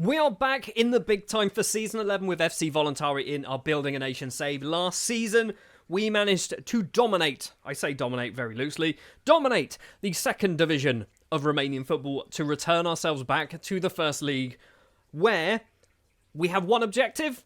We are back in the big time for Season 11 with FC Voluntari in our Building a Nation save. Last season, we managed to dominate, I say dominate very loosely, dominate the second division of Romanian football to return ourselves back to the First League, where we have one objective,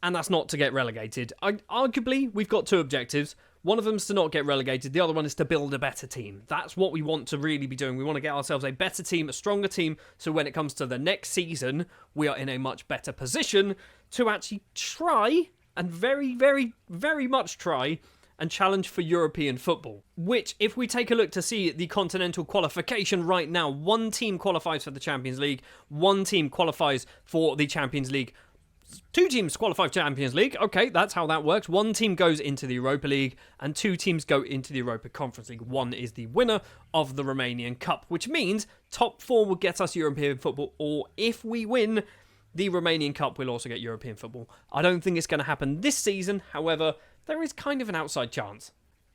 and that's not to get relegated. Arguably, we've got two objectives. One of them is to not get relegated. The other one is to build a better team. That's what we want to really be doing. We want to get ourselves a better team, a stronger team, so when it comes to the next season, we are in a much better position to actually try, and very, very, very much try, and challenge for European football. Which, if we take a look to see the continental qualification right now, one team qualifies for the Champions League, one team qualifies for the Champions League. Two teams qualify for Champions League. Okay, that's how that works. One team goes into the Europa League and two teams go into the Europa Conference League. One is the winner of the Romanian Cup, which means top four will get us European football, or if we win the Romanian Cup, we'll also get European football. I don't think it's going to happen this season. However, there is kind of an outside chance.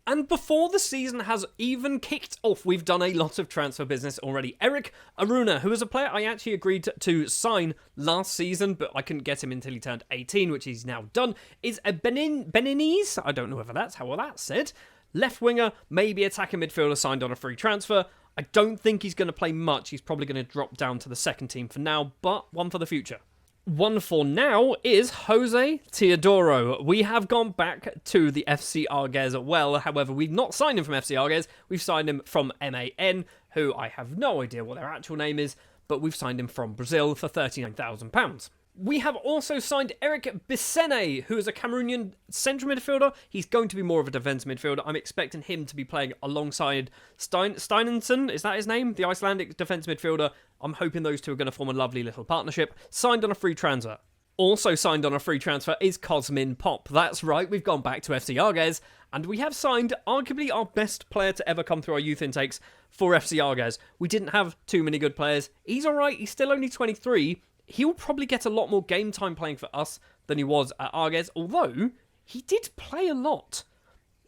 And before the season has even kicked off, we've done a lot of transfer business already. Eric Aruna, who is a player I actually agreed to sign last season, but I couldn't get him until he turned 18, which he's now done, is a Beninese, I don't know whether that's how that's said, left winger, maybe attacking midfielder, signed on a free transfer. I don't think he's going to play much. He's probably going to drop down to the second team for now, but one for the future. One for now is Jose Teodoro. We have gone back to the FC Arguez well. However, we've not signed him from FC Arguez. We've signed him from MAN, who I have no idea what their actual name is, but we've signed him from Brazil for £39,000. We have also signed Eric Bissene, who is a Cameroonian central midfielder. He's going to be more of a defence midfielder. I'm expecting him to be playing alongside Steinensen. Is that his name? The Icelandic defence midfielder. I'm hoping those two are going to form a lovely little partnership. Signed on a free transfer. Also signed on a free transfer is Cosmin Pop. That's right, we've gone back to FC Arguez, and we have signed arguably our best player to ever come through our youth intakes for FC Arguez. We didn't have too many good players. He's alright, he's still only 23. He'll probably get a lot more game time playing for us than he was at Arguez, although he did play a lot.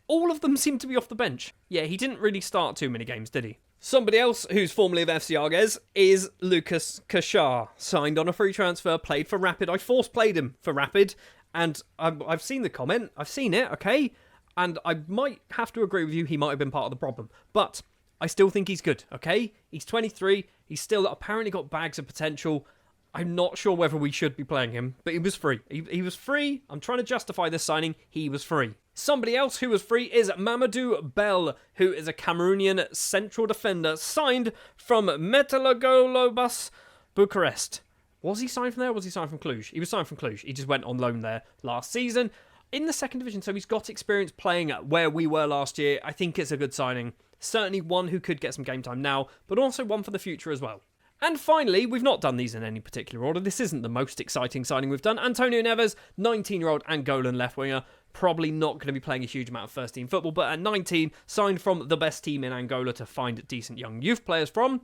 All of them seem to be off the bench. Yeah, he didn't really start too many games, did he? Somebody else who's formerly of FC Arguez is Lucas Kashar. Signed on a free transfer, played for Rapid. I force-played him for Rapid, and I've seen the comment. I've seen it, okay? And I might have to agree with you, he might have been part of the problem. But I still think he's good, okay? He's 23. He's still apparently got bags of potential. I'm not sure whether we should be playing him, but he was free. He was free. I'm trying to justify this signing. He was free. Somebody else who was free is Mamadou Bell, who is a Cameroonian central defender signed from Metalurgolobus Bucharest. Was he signed from there or was he signed from Cluj? He was signed from Cluj. He just went on loan there last season in the second division, so he's got experience playing where we were last year. I think it's a good signing. Certainly one who could get some game time now, but also one for the future as well. And finally, we've not done these in any particular order. This isn't the most exciting signing we've done. Antonio Neves, 19-year-old Angolan left winger. Probably not going to be playing a huge amount of first team football, but at 19, signed from the best team in Angola to find decent young youth players from.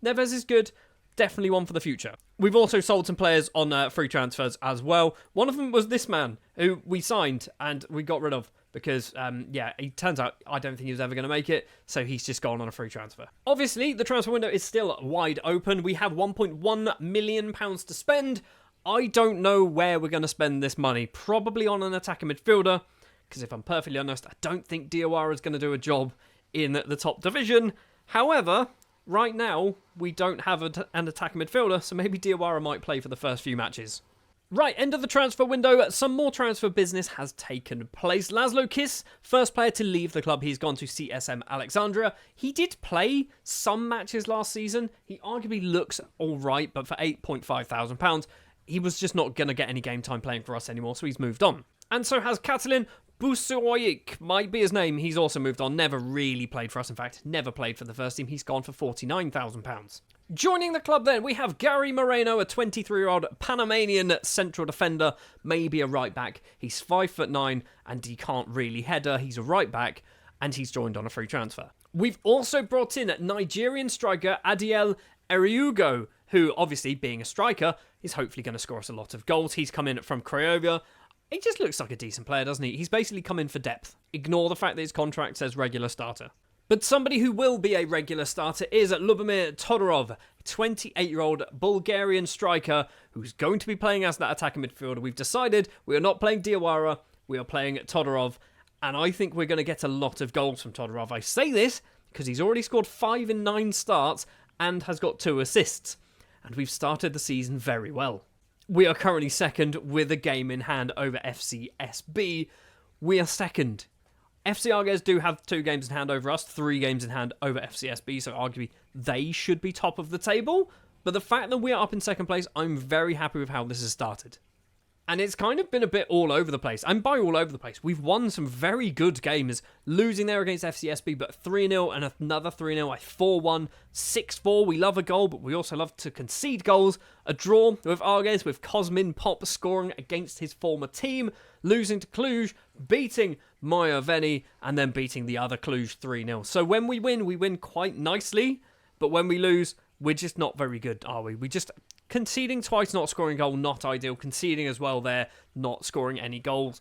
Neves is good. Definitely one for the future. We've also sold some players on free transfers as well. One of them was this man, who we signed and we got rid of. Because, it turns out I don't think he was ever going to make it, so he's just gone on a free transfer. Obviously, the transfer window is still wide open. We have £1.1 million to spend. I don't know where we're going to spend this money. Probably on an attacking midfielder, because if I'm perfectly honest, I don't think Diawara is going to do a job in the top division. However, right now, we don't have an attacking midfielder, so maybe Diawara might play for the first few matches. Right, end of the transfer window, some more transfer business has taken place. Laszlo Kiss, first player to leave the club, he's gone to CSM Alexandria. He did play some matches last season. He arguably looks alright, but for £8,500, he was just not going to get any game time playing for us anymore, so he's moved on. And so has Catalin Busoyik, might be his name. He's also moved on, never really played for us, in fact, never played for the first team. He's gone for £49,000. Joining the club then, we have Gary Moreno, a 23-year-old Panamanian central defender, maybe a right back. He's 5'9", and he can't really header. He's a right back, and he's joined on a free transfer. We've also brought in Nigerian striker Adiel Eriugo, who, obviously, being a striker, is hopefully going to score us a lot of goals. He's come in from Craiova. He just looks like a decent player, doesn't he? He's basically come in for depth. Ignore the fact that his contract says regular starter. But somebody who will be a regular starter is Lubomir Todorov, 28-year-old Bulgarian striker who's going to be playing as that attacking midfielder. We've decided we are not playing Diawara, we are playing Todorov, and I think we're going to get a lot of goals from Todorov. I say this because he's already scored 5 in 9 starts and has got 2 assists, and we've started the season very well. We are currently second with a game in hand over FCSB. We are second. FC Arges do have 2 games in hand over us, 3 games in hand over FCSB, so arguably they should be top of the table. But the fact that we are up in second place, I'm very happy with how this has started. And it's kind of been a bit all over the place. And by all over the place, we've won some very good games, losing there against FCSB, but 3-0 and another 3-0, 4-1, 6-4. We love a goal, but we also love to concede goals. A draw with Arges, with Cosmin Pop scoring against his former team, losing to Cluj, beating Moya Veni, and then beating the other Cluj 3-0. So when we win quite nicely, but when we lose, we're just not very good, are we? We just... Conceding twice, not scoring a goal, not ideal. Conceding as well there, not scoring any goals.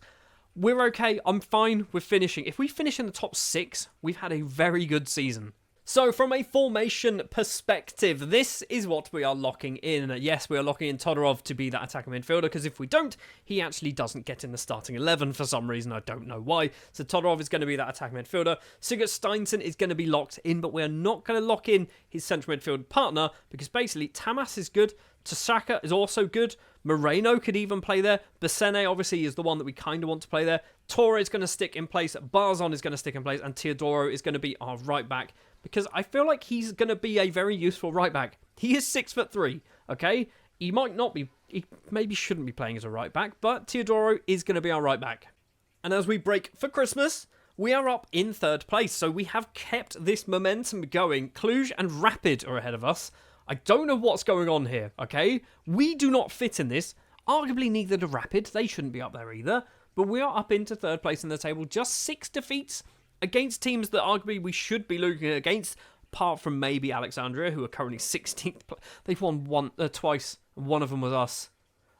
We're okay. I'm fine with finishing. If we finish in the top 6, we've had a very good season. So from a formation perspective, this is what we are locking in. Yes, we are locking in Todorov to be that attacking midfielder, because if we don't, he actually doesn't get in the starting 11 for some reason. I don't know why. So Todorov is going to be that attacking midfielder. Sigurd Steinsen is going to be locked in, but we're not going to lock in his central midfield partner, because basically Tamas is good. Tasaka is also good. Moreno could even play there. Basene obviously is the one that we kind of want to play there. Torre is going to stick in place. Barzon is going to stick in place. And Teodoro is going to be our right back, because I feel like he's going to be a very useful right back. He is 6'3", okay? He might not be, he maybe shouldn't be playing as a right back, but Teodoro is going to be our right back. And as we break for Christmas, we are up in 3rd place. So we have kept this momentum going. Cluj and Rapid are ahead of us. I don't know what's going on here, okay? We do not fit in this. Arguably neither do Rapid. They shouldn't be up there either. But we are up into 3rd place in the table. Just 6 defeats against teams that arguably we should be looking against, apart from maybe Alexandria, who are currently 16th. They've won twice. One of them was us.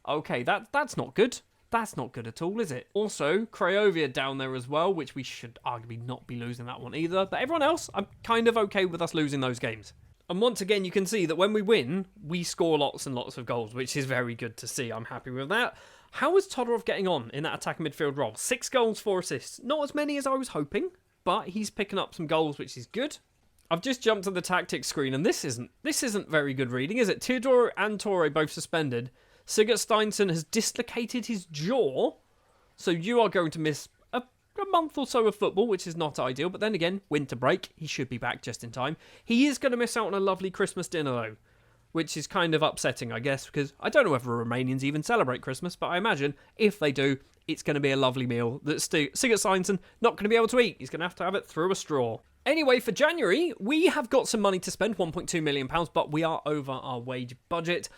Okay, that's not good. That's not good at all, is it? Also, Craiovia down there as well, which we should arguably not be losing that one either. But everyone else, I'm kind of okay with us losing those games. And once again, you can see that when we win, we score lots and lots of goals, which is very good to see. I'm happy with that. How is Todorov getting on in that attacking midfield role? 6 goals, 4 assists. Not as many as I was hoping, but he's picking up some goals, which is good. I've just jumped to the tactics screen, and this isn't very good reading, is it? Teodoro and Torre both suspended. Sigurd Steinsen has dislocated his jaw, so you are going to miss a month or so of football, which is not ideal. But then again, winter break, he should be back just in time. He is going to miss out on a lovely Christmas dinner, though, which is kind of upsetting, I guess, because I don't know whether Romanians even celebrate Christmas, but I imagine if they do, it's going to be a lovely meal that Sigurd Steinsen not going to be able to eat. He's going to have it through a straw. Anyway, for January, we have got some money to spend, £1.2 million, but we are over our wage budget.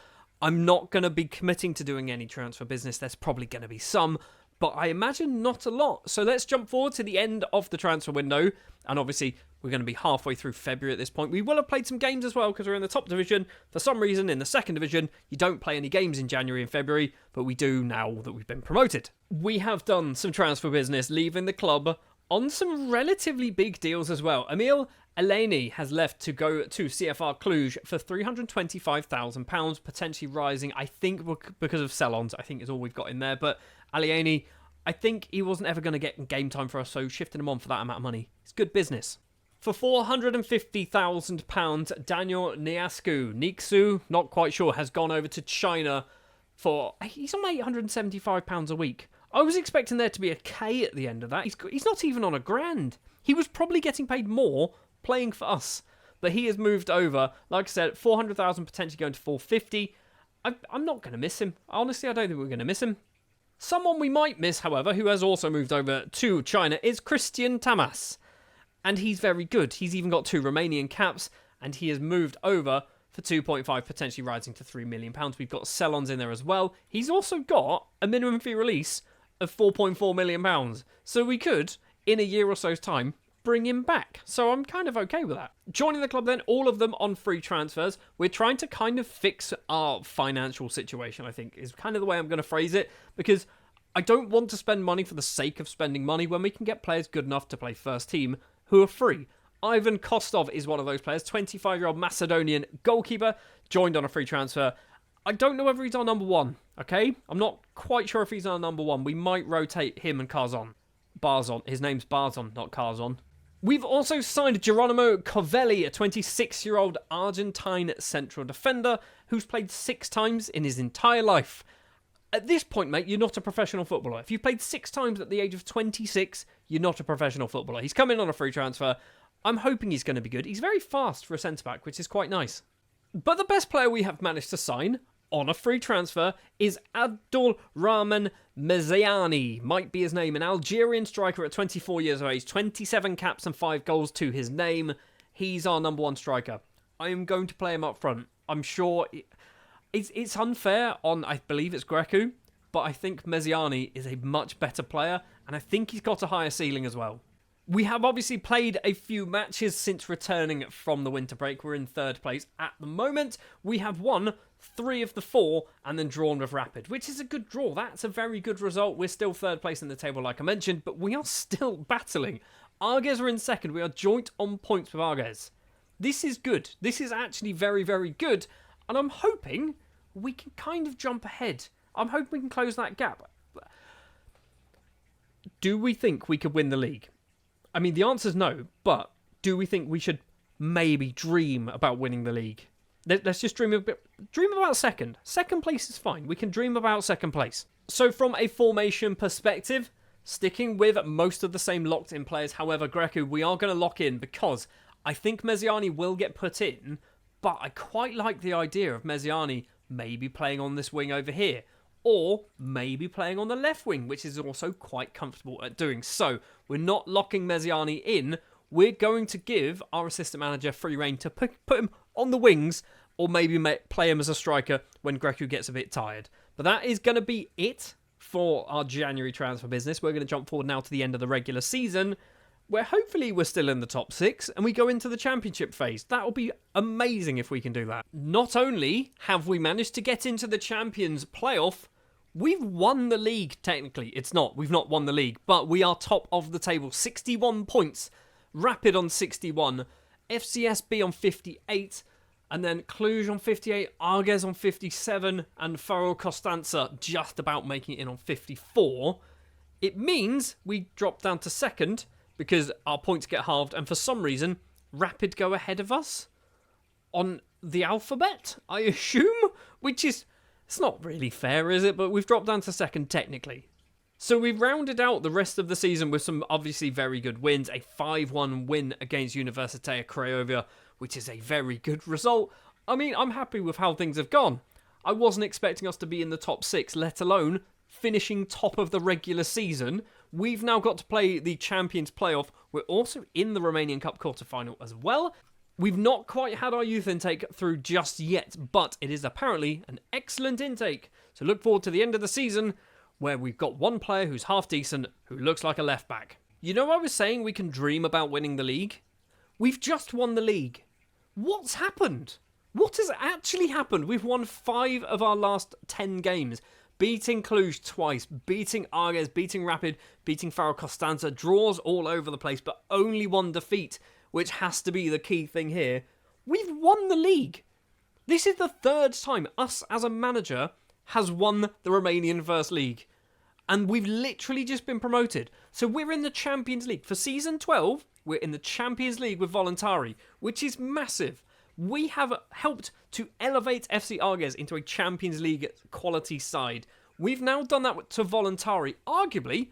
I'm not going to be committing to doing any transfer business. There's probably going to be some, but I imagine not a lot. So let's jump forward to the end of the transfer window. And obviously, we're going to be halfway through February at this point. We will have played some games as well, because we're in the top division. For some reason, in the 2nd division, you don't play any games in January and February, but we do now that we've been promoted. We have done some transfer business, leaving the club on some relatively big deals as well. Emil Eleni has left to go to CFR Cluj for £325,000, potentially rising, I think, because of sell-ons, I think is all we've got in there. But Alieni, I think he wasn't ever going to get game time for us, so shifting him on for that amount of money, it's good business. For £450,000, Daniel Niksu, not quite sure, has gone over to China for... He's on £875 a week. I was expecting there to be a K at the end of that. He's not even on £1,000. He was probably getting paid more playing for us, but he has moved over. Like I said, 400,000 potentially going to 450. I'm not going to miss him. Honestly, I don't think we're going to miss him. Someone we might miss, however, who has also moved over to China is Christian Tamas. And he's very good. He's even got 2 Romanian caps, and he has moved over for 2.5, potentially rising to £3 million. We've got sell-ons in there as well. He's also got a minimum fee release of £4.4 million. So we could, in a year or so's time, bring him back. So I'm kind of okay with that. Joining the club then, all of them on free transfers. We're trying to kind of fix our financial situation, I think, is kind of the way I'm going to phrase it, because I don't want to spend money for the sake of spending money when we can get players good enough to play first team who are free. Ivan Kostov is one of those players, 25-year-old Macedonian goalkeeper, joined on a free transfer. I don't know whether he's our number one, okay? I'm not quite sure if he's our number one. We might rotate him and Barzon. His name's Barzon, not Carzon. We've also signed Geronimo Covelli, a 26-year-old Argentine central defender who's played 6 times in his entire life. At this point, mate, you're not a professional footballer. If you've played 6 times at the age of 26, you're not a professional footballer. He's come in on a free transfer. I'm hoping he's going to be good. He's very fast for a centre-back, which is quite nice. But the best player we have managed to sign on a free transfer is Abdul Rahman Meziani, might be his name, an Algerian striker at 24 years of age, 27 caps and 5 goals to his name. He's our number 1 striker. I am going to play him up front. I'm sure it's unfair on, I believe it's Grecu, but I think Meziani is a much better player, and I think he's got a higher ceiling as well. We have obviously played a few matches since returning from the winter break. We're in 3rd place at the moment. We have won 3 of the 4 and then drawn with Rapid, which is a good draw. That's a very good result. We're still 3rd place in the table, like I mentioned, but we are still battling. Arges are in 2nd. We are joint on points with Arges. This is good. This is actually very, very good, and I'm hoping we can kind of jump ahead. I'm hoping we can close that gap. Do we think we could win the league? I mean, the answer's no, but do we think we should maybe dream about winning the league? Let's just dream about 2nd. 2nd place is fine. We can dream about 2nd place. So from a formation perspective, sticking with most of the same locked-in players. However, Grecu, we are going to lock in because I think Meziani will get put in, but I quite like the idea of Meziani maybe playing on this wing over here, or maybe playing on the left wing, which is also quite comfortable at doing. So we're not locking Meziani in. We're going to give our assistant manager free rein to put him on the wings, or maybe play him as a striker when Grecu gets a bit tired. But that is going to be it for our January transfer business. We're going to jump forward now to the end of the regular season, where hopefully we're still in the top 6 and we go into the championship phase. That will be amazing if we can do that. Not only have we managed to get into the Champions playoff, we've won the league, technically. We've not won the league, but we are top of the table. 61 points, Rapid on 61, FCSB on 58, and then Cluj on 58, Arges on 57, and Faro Costanza just about making it in on 54. It means we drop down to 2nd, because our points get halved, and for some reason, Rapid go ahead of us on the alphabet, I assume, which is, it's not really fair, is it? But we've dropped down to 2nd technically. So we've rounded out the rest of the season with some obviously very good wins. A 5-1 win against Universitatea Craiova, which is a very good result. I mean, I'm happy with how things have gone. I wasn't expecting us to be in the top 6, let alone finishing top of the regular season. We've now got to play the Champions playoff. We're also in the Romanian Cup quarterfinal as well. We've not quite had our youth intake through just yet, but it is apparently an excellent intake. So look forward to the end of the season where we've got one player who's half decent, who looks like a left back. You know, I was saying we can dream about winning the league? We've just won the league. What's happened? What has actually happened? We've won 5 of our last 10 games. Beating Cluj twice, beating Arges, beating Rapid, beating Faro Costanza, draws all over the place, but only 1 defeat, which has to be the key thing here. We've won the league. This is the 3rd time us as a manager has won the Romanian First League. And we've literally just been promoted. So we're in the Champions League. For Season 12, we're in the Champions League with Voluntari, which is massive. We have helped to elevate FC Arges into a Champions League quality side. We've now done that to Voluntari. Arguably,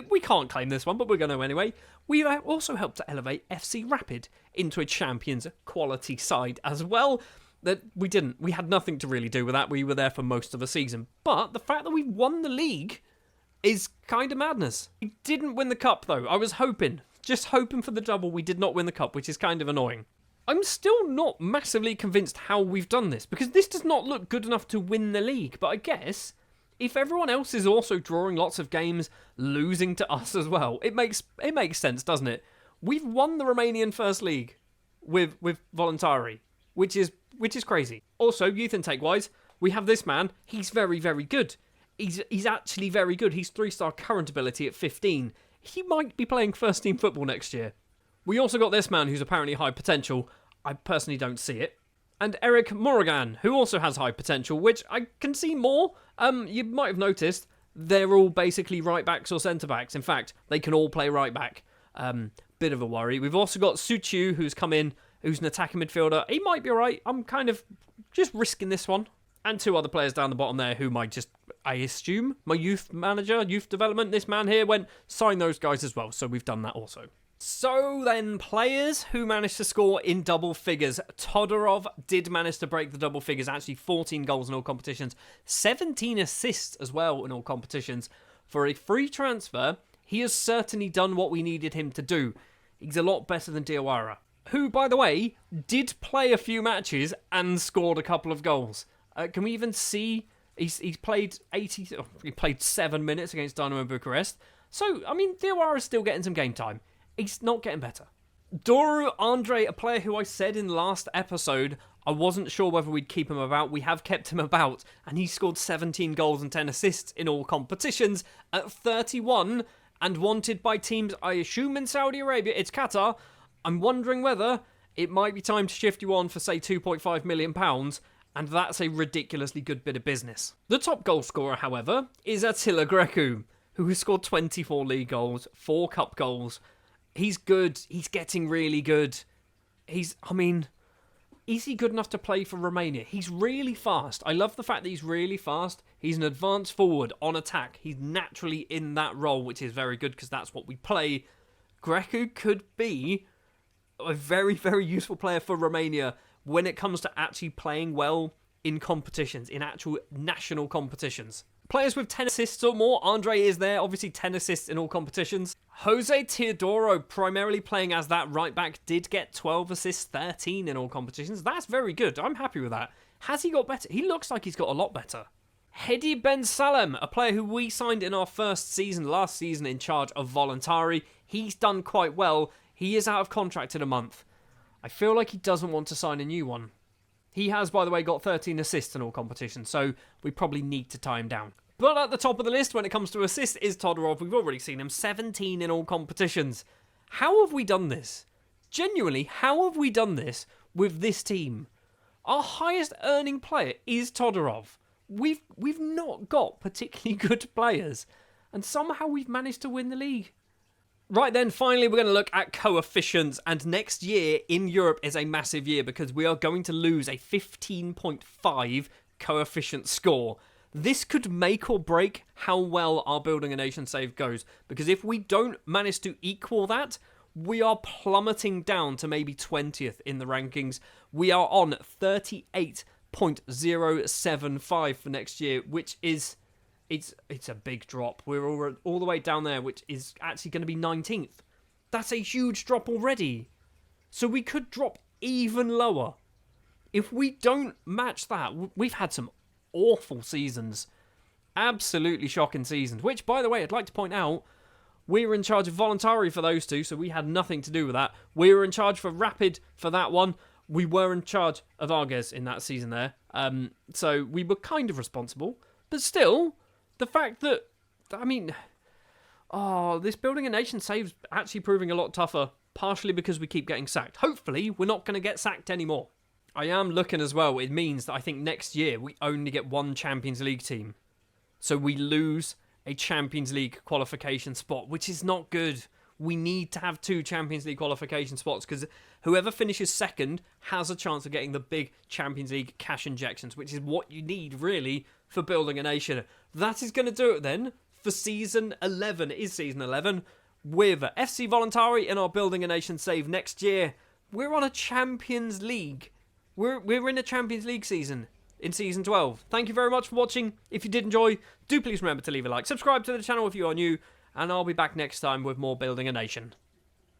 we can't claim this one, but we're going to anyway. We have also helped to elevate FC Rapid into a Champions quality side as well. That we didn't. We had nothing to really do with that. We were there for most of the season. But the fact that we won the league is kind of madness. We didn't win the cup, though. I was just hoping for the double. We did not win the cup, which is kind of annoying. I'm still not massively convinced how we've done this, because this does not look good enough to win the league. But I guess if everyone else is also drawing lots of games, losing to us as well, it makes sense, doesn't it? We've won the Romanian First League with Voluntari, which is crazy. Also, youth intake wise, we have this man. He's very, very good. He's actually very good. He's 3-star current ability at 15. He might be playing first team football next year. We also got this man who's apparently high potential. I personally don't see it. And Eric Morrigan, who also has high potential, which I can see more. You might have noticed they're all basically right backs or centre backs. In fact, they can all play right back. Bit of a worry. We've also got Suchu, who's come in, who's an attacking midfielder. He might be alright. I'm kind of just risking this one. And 2 other players down the bottom there who might just, I assume, my youth manager, youth development, this man here went, sign those guys as well. So we've done that also. So then, players who managed to score in double figures. Todorov did manage to break the double figures, actually 14 goals in all competitions, 17 assists as well in all competitions. For a free transfer, he has certainly done what we needed him to do. He's a lot better than Diawara, who, by the way, did play a few matches and scored a couple of goals. Can we even see he's played 7 minutes against Dynamo Bucharest? So, I mean, Diawara is still getting some game time. He's not getting better. Doru Andre, a player who I said in last episode, I wasn't sure whether we'd keep him about. We have kept him about, and he scored 17 goals and 10 assists in all competitions at 31, and wanted by teams, I assume in Saudi Arabia, it's Qatar. I'm wondering whether it might be time to shift you on for, say, £2.5 million, and that's a ridiculously good bit of business. The top goal scorer, however, is Attila Grecu, who has scored 24 league goals, 4 cup goals. He's good. He's getting really good. Is he good enough to play for Romania? He's really fast. I love the fact that he's really fast. He's an advanced forward on attack. He's naturally in that role, which is very good because that's what we play. Grecu could be a very, very useful player for Romania when it comes to actually playing well in competitions, in actual national competitions. Players with 10 assists or more, Andre is there, obviously 10 assists in all competitions. Jose Teodoro, primarily playing as that right back, did get 12 assists, 13 in all competitions. That's very good. I'm happy with that. Has he got better? He looks like he's got a lot better. Hedi Ben Salem, a player who we signed in our first season, last season, in charge of Voluntari. He's done quite well. He is out of contract in a month. I feel like he doesn't want to sign a new one. He has, by the way, got 13 assists in all competitions, so we probably need to tie him down. But at the top of the list when it comes to assists is Todorov. We've already seen him, 17 in all competitions. How have we done this? Genuinely, how have we done this with this team? Our highest earning player is Todorov. We've not got particularly good players, and somehow we've managed to win the league. Right then, finally, we're going to look at coefficients, and next year in Europe is a massive year because we are going to lose a 15.5 coefficient score. This could make or break how well our Building a Nation save goes, because if we don't manage to equal that, we are plummeting down to maybe 20th in the rankings. We are on 38.075 for next year, which is... It's a big drop. We're all the way down there, which is actually going to be 19th. That's a huge drop already. So we could drop even lower. If we don't match that, we've had some awful seasons. Absolutely shocking seasons. Which, by the way, I'd like to point out, we were in charge of Voluntari for those two, so we had nothing to do with that. We were in charge for Rapid for that one. We were in charge of Arges in that season there. So we were kind of responsible. But still... The fact that, this Building a Nation save's actually proving a lot tougher, partially because we keep getting sacked. Hopefully, we're not going to get sacked anymore. I am looking as well. It means that I think next year we only get one Champions League team. So we lose a Champions League qualification spot, which is not good. We need to have 2 Champions League qualification spots because whoever finishes second has a chance of getting the big Champions League cash injections, which is what you need, really, for Building a Nation. That is going to do it then for Season 11. It is Season 11 with FC Voluntari in our Building a Nation save next year. We're on a Champions League. We're in a Champions League season in Season 12. Thank you very much for watching. If you did enjoy, do please remember to leave a like. Subscribe to the channel if you are new. And I'll be back next time with more Building a Nation.